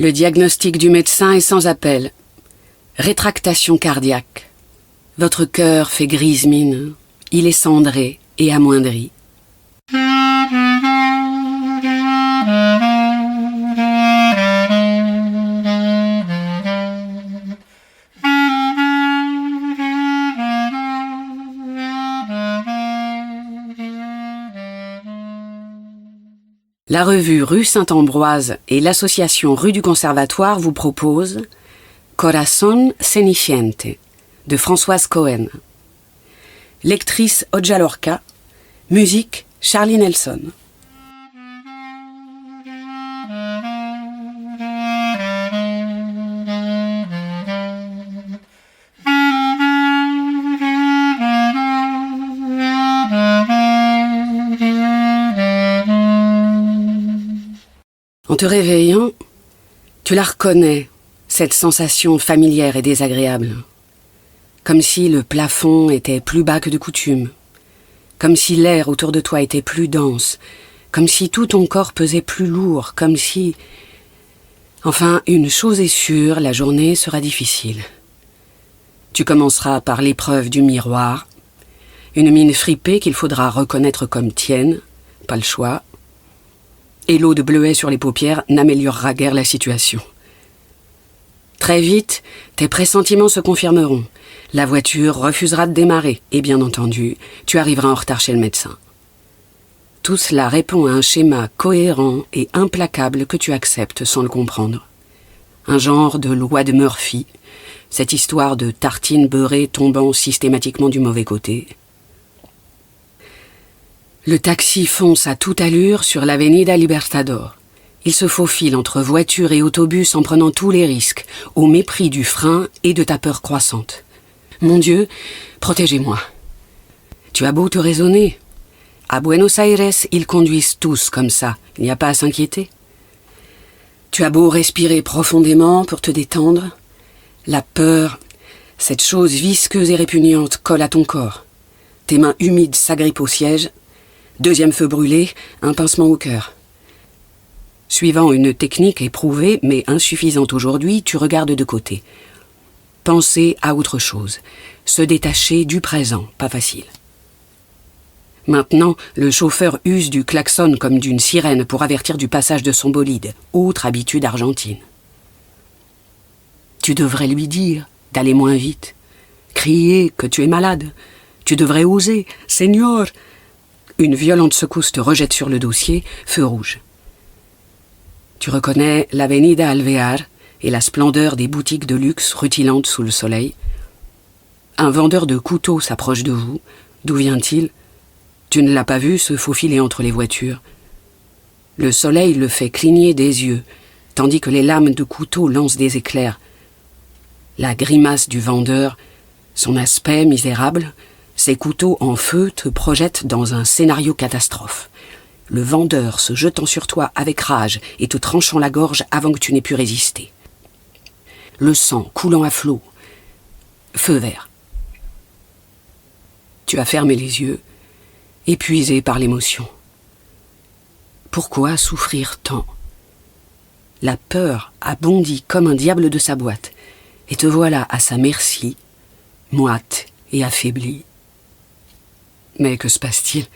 Le diagnostic du médecin est sans appel. Rétractation cardiaque. Votre cœur fait grise mine. Il est cendré et amoindri. La revue Rue Saint-Ambroise et l'association Rue du Conservatoire vous proposent Corazón Ceniciente de Françoise Cohen. Lectrice Odja Lorca, musique Charlie Nelson. En te réveillant, tu la reconnais, cette sensation familière et désagréable. Comme si le plafond était plus bas que de coutume. Comme si l'air autour de toi était plus dense. Comme si tout ton corps pesait plus lourd. Comme si... Enfin, une chose est sûre, la journée sera difficile. Tu commenceras par l'épreuve du miroir. Une mine fripée qu'il faudra reconnaître comme tienne. Pas le choix. Et l'eau de bleuet sur les paupières n'améliorera guère la situation. Très vite, tes pressentiments se confirmeront. La voiture refusera de démarrer et bien entendu, tu arriveras en retard chez le médecin. Tout cela répond à un schéma cohérent et implacable que tu acceptes sans le comprendre. Un genre de loi de Murphy, cette histoire de tartines beurrées tombant systématiquement du mauvais côté. Le taxi fonce à toute allure sur l'Avenida Libertador. Il se faufile entre voitures et autobus en prenant tous les risques, au mépris du frein et de ta peur croissante. Mon Dieu, protégez-moi. Tu as beau te raisonner. À Buenos Aires, ils conduisent tous comme ça. Il n'y a pas à s'inquiéter. Tu as beau respirer profondément pour te détendre. La peur, cette chose visqueuse et répugnante, colle à ton corps. Tes mains humides s'agrippent au siège. Deuxième feu brûlé, un pincement au cœur. Suivant une technique éprouvée, mais insuffisante aujourd'hui, tu regardes de côté. Penser à autre chose. Se détacher du présent, pas facile. Maintenant, le chauffeur use du klaxon comme d'une sirène pour avertir du passage de son bolide, autre habitude argentine. Tu devrais lui dire d'aller moins vite. Crier que tu es malade. Tu devrais oser. « Señor !» Une violente secousse te rejette sur le dossier, feu rouge. Tu reconnais l'Avenida Alvear et la splendeur des boutiques de luxe rutilantes sous le soleil. Un vendeur de couteaux s'approche de vous. D'où vient-il ? Tu ne l'as pas vu se faufiler entre les voitures. Le soleil le fait cligner des yeux, tandis que les lames de couteau lancent des éclairs. La grimace du vendeur, son aspect misérable, ses couteaux en feu te projettent dans un scénario catastrophe. Le vendeur se jetant sur toi avec rage et te tranchant la gorge avant que tu n'aies pu résister. Le sang coulant à flots. Feu vert. Tu as fermé les yeux, épuisé par l'émotion. Pourquoi souffrir tant ? La peur a bondi comme un diable de sa boîte, et te voilà à sa merci, moite et affaiblie. Mais que se passe-t-il ?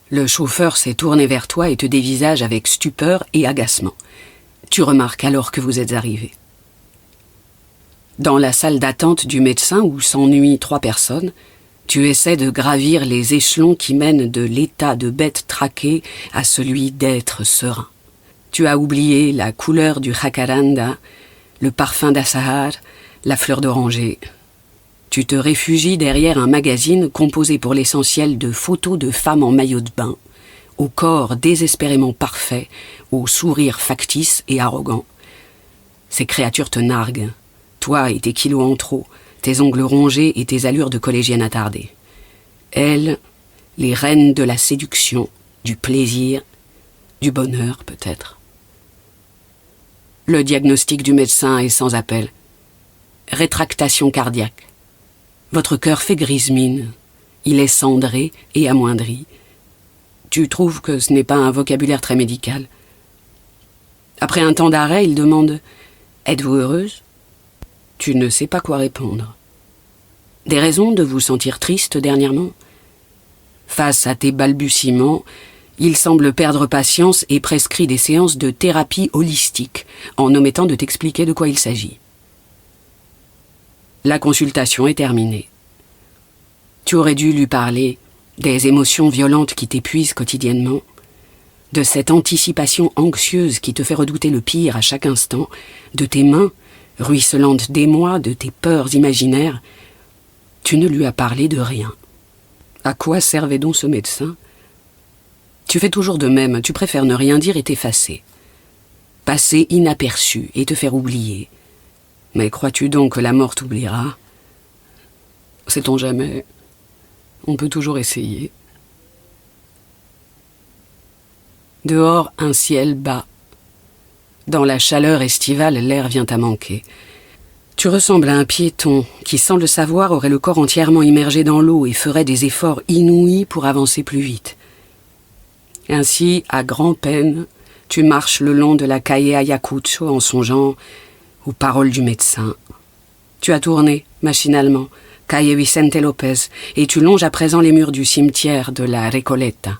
Le chauffeur s'est tourné vers toi et te dévisage avec stupeur et agacement. Tu remarques alors que vous êtes arrivé. Dans la salle d'attente du médecin où s'ennuient 3 personnes, tu essaies de gravir les échelons qui mènent de l'état de bête traquée à celui d'être serein. Tu as oublié la couleur du jacaranda, le parfum d'Assahar, la fleur d'oranger. Tu te réfugies derrière un magazine composé pour l'essentiel de photos de femmes en maillot de bain, au corps désespérément parfait, au sourire factice et arrogant. Ces créatures te narguent, toi et tes kilos en trop, tes ongles rongés et tes allures de collégienne attardée. Elles, les reines de la séduction, du plaisir, du bonheur peut-être. Le diagnostic du médecin est sans appel. Rétractation cardiaque. Votre cœur fait grise mine. Il est cendré et amoindri. Tu trouves que ce n'est pas un vocabulaire très médical. Après un temps d'arrêt, il demande Êtes-vous heureuse ? Tu ne sais pas quoi répondre. Des raisons de vous sentir triste dernièrement ? Face à tes balbutiements, il semble perdre patience et prescrit des séances de thérapie holistique, en omettant de t'expliquer de quoi il s'agit. La consultation est terminée. Tu aurais dû lui parler des émotions violentes qui t'épuisent quotidiennement, de cette anticipation anxieuse qui te fait redouter le pire à chaque instant, de tes mains ruisselantes d'émoi, de tes peurs imaginaires. Tu ne lui as parlé de rien. À quoi servait donc ce médecin ? Tu fais toujours de même, tu préfères ne rien dire et t'effacer. Passer inaperçu et te faire oublier. Mais crois-tu donc que la mort t'oubliera ? Sait-on jamais ? On peut toujours essayer. Dehors, un ciel bas. Dans la chaleur estivale, l'air vient à manquer. Tu ressembles à un piéton qui, sans le savoir, aurait le corps entièrement immergé dans l'eau et ferait des efforts inouïs pour avancer plus vite. Ainsi, à grand-peine, tu marches le long de la calle Ayacucho en songeant aux paroles du médecin. Tu as tourné, machinalement, calle Vicente Lopez, et tu longes à présent les murs du cimetière de la Recoleta.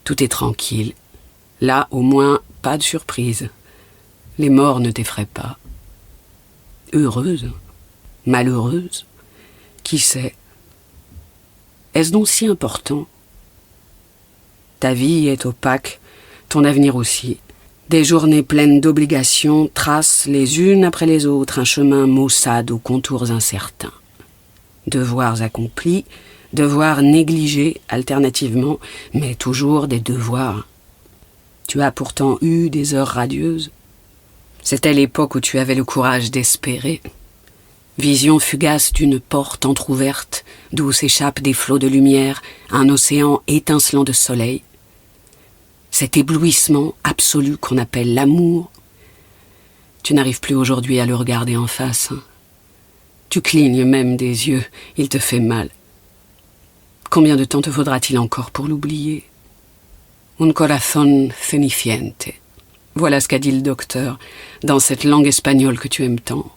Tout est tranquille. Là, au moins, pas de surprise. Les morts ne t'effraient pas. Heureuse ? Malheureuse ? Qui sait ? Est-ce donc si important ? Ta vie est opaque, ton avenir aussi. Des journées pleines d'obligations tracent les unes après les autres un chemin maussade aux contours incertains. Devoirs accomplis, devoirs négligés alternativement, mais toujours des devoirs. Tu as pourtant eu des heures radieuses. C'était l'époque où tu avais le courage d'espérer. Vision fugace d'une porte entr'ouverte, d'où s'échappent des flots de lumière, un océan étincelant de soleil. Cet éblouissement absolu qu'on appelle l'amour. Tu n'arrives plus aujourd'hui à le regarder en face. Tu clignes même des yeux, il te fait mal. Combien de temps te faudra-t-il encore pour l'oublier ? Un corazón ceniciente. Voilà ce qu'a dit le docteur dans cette langue espagnole que tu aimes tant.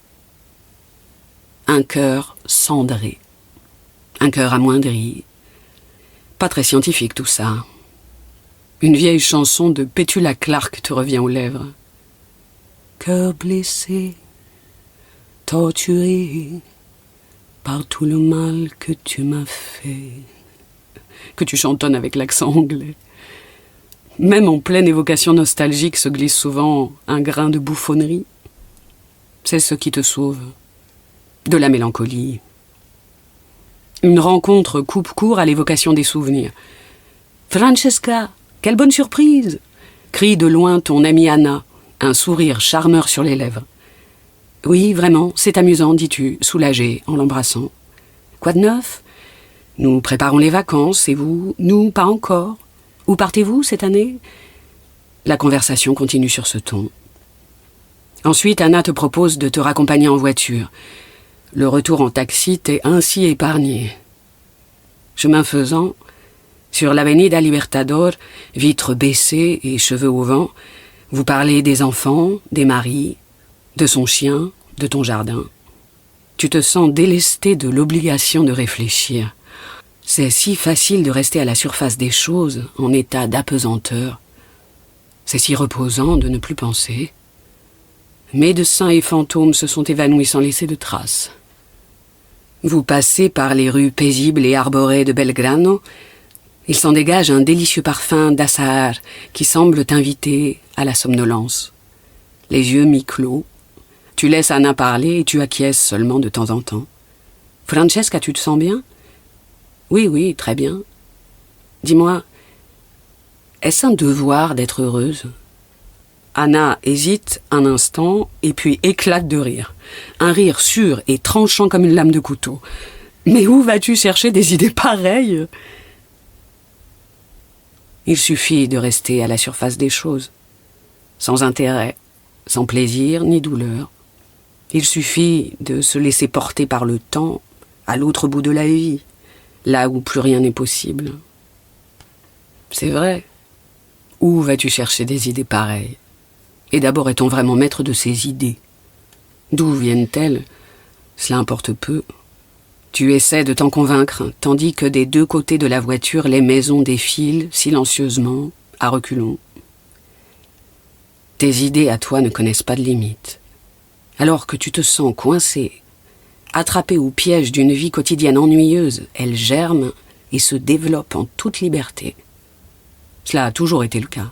Un cœur cendré. Un cœur amoindri. Pas très scientifique tout ça. Une vieille chanson de Petula Clark te revient aux lèvres. Cœur blessé, torturé par tout le mal que tu m'as fait. Que tu chantonnes avec l'accent anglais. Même en pleine évocation nostalgique se glisse souvent un grain de bouffonnerie. C'est ce qui te sauve. De la mélancolie. Une rencontre coupe court à l'évocation des souvenirs. « Francesca, quelle bonne surprise !» crie de loin ton amie Anna, un sourire charmeur sur les lèvres. « Oui, vraiment, c'est amusant, dis-tu, soulagée en l'embrassant. »« Quoi de neuf ? Nous préparons les vacances, et vous ? Nous, pas encore. Où partez-vous cette année ?» La conversation continue sur ce ton. Ensuite, Anna te propose de te raccompagner en voiture. Le retour en taxi t'est ainsi épargné. Chemin faisant, sur l'Avenida Libertador, vitres baissées et cheveux au vent, vous parlez des enfants, des maris, de son chien, de ton jardin. Tu te sens délesté de l'obligation de réfléchir. C'est si facile de rester à la surface des choses, en état d'apesanteur. C'est si reposant de ne plus penser. Médecins et fantômes se sont évanouis sans laisser de traces. Vous passez par les rues paisibles et arborées de Belgrano. Il s'en dégage un délicieux parfum d'azahar qui semble t'inviter à la somnolence. Les yeux mi-clos, tu laisses Anna parler et tu acquiesces seulement de temps en temps. « Francesca, tu te sens bien ?»« Oui, oui, très bien. Dis-moi, est-ce un devoir d'être heureuse ?» Anna hésite un instant et puis éclate de rire. Un rire sûr et tranchant comme une lame de couteau. « Mais où vas-tu chercher des idées pareilles ?» Il suffit de rester à la surface des choses, sans intérêt, sans plaisir ni douleur. Il suffit de se laisser porter par le temps à l'autre bout de la vie, là où plus rien n'est possible. C'est vrai. Où vas-tu chercher des idées pareilles ? Et d'abord, est-on vraiment maître de ces idées ? D'où viennent-elles? Cela importe peu. Tu essaies de t'en convaincre, tandis que des deux côtés de la voiture, les maisons défilent silencieusement, à reculons. Tes idées à toi ne connaissent pas de limites. Alors que tu te sens coincé, attrapé au piège d'une vie quotidienne ennuyeuse, elles germent et se développent en toute liberté. Cela a toujours été le cas.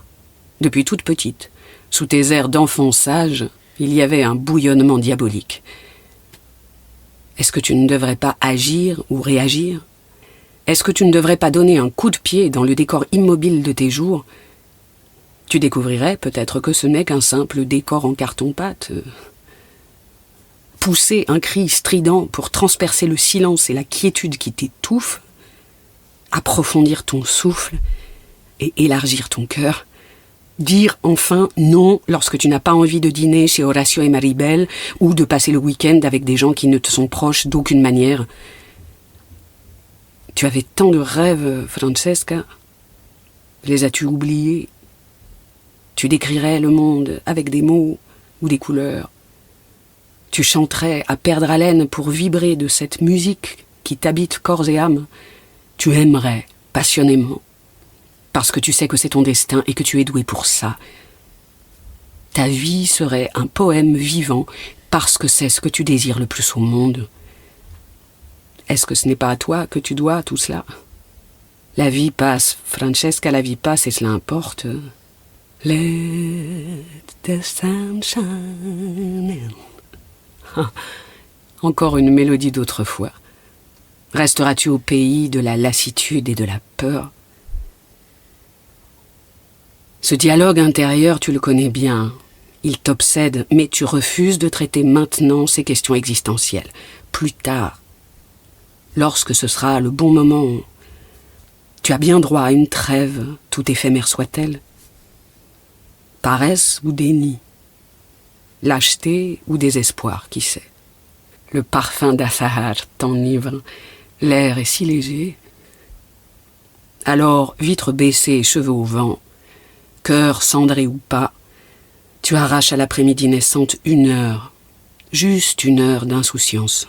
Depuis toute petite, sous tes airs d'enfant sage, il y avait un bouillonnement diabolique. Est-ce que tu ne devrais pas agir ou réagir? Est-ce que tu ne devrais pas donner un coup de pied dans le décor immobile de tes jours? Tu découvrirais peut-être que ce n'est qu'un simple décor en carton-pâte. Pousser un cri strident pour transpercer le silence et la quiétude qui t'étouffent, approfondir ton souffle et élargir ton cœur, dire enfin non lorsque tu n'as pas envie de dîner chez Horacio et Maribel ou de passer le week-end avec des gens qui ne te sont proches d'aucune manière. Tu avais tant de rêves, Francesca. Les as-tu oubliés? Tu décrirais le monde avec des mots ou des couleurs. Tu chanterais à perdre haleine pour vibrer de cette musique qui t'habite corps et âme. Tu aimerais passionnément. Parce que tu sais que c'est ton destin et que tu es doué pour ça. Ta vie serait un poème vivant parce que c'est ce que tu désires le plus au monde. Est-ce que ce n'est pas à toi que tu dois tout cela? La vie passe, Francesca, la vie passe et cela importe. Let the sun shine in. Ah, encore une mélodie d'autrefois. Resteras-tu au pays de la lassitude et de la peur? Ce dialogue intérieur, tu le connais bien. Il t'obsède, mais tu refuses de traiter maintenant ces questions existentielles. Plus tard, lorsque ce sera le bon moment, tu as bien droit à une trêve, tout éphémère soit-elle. Paresse ou déni, lâcheté ou désespoir, qui sait. Le parfum d'Assahar t'enivre, l'air est si léger. Alors, vitres baissées, cheveux au vent, cœur cendré ou pas, tu arraches à l'après-midi naissante 1 heure, juste 1 heure d'insouciance.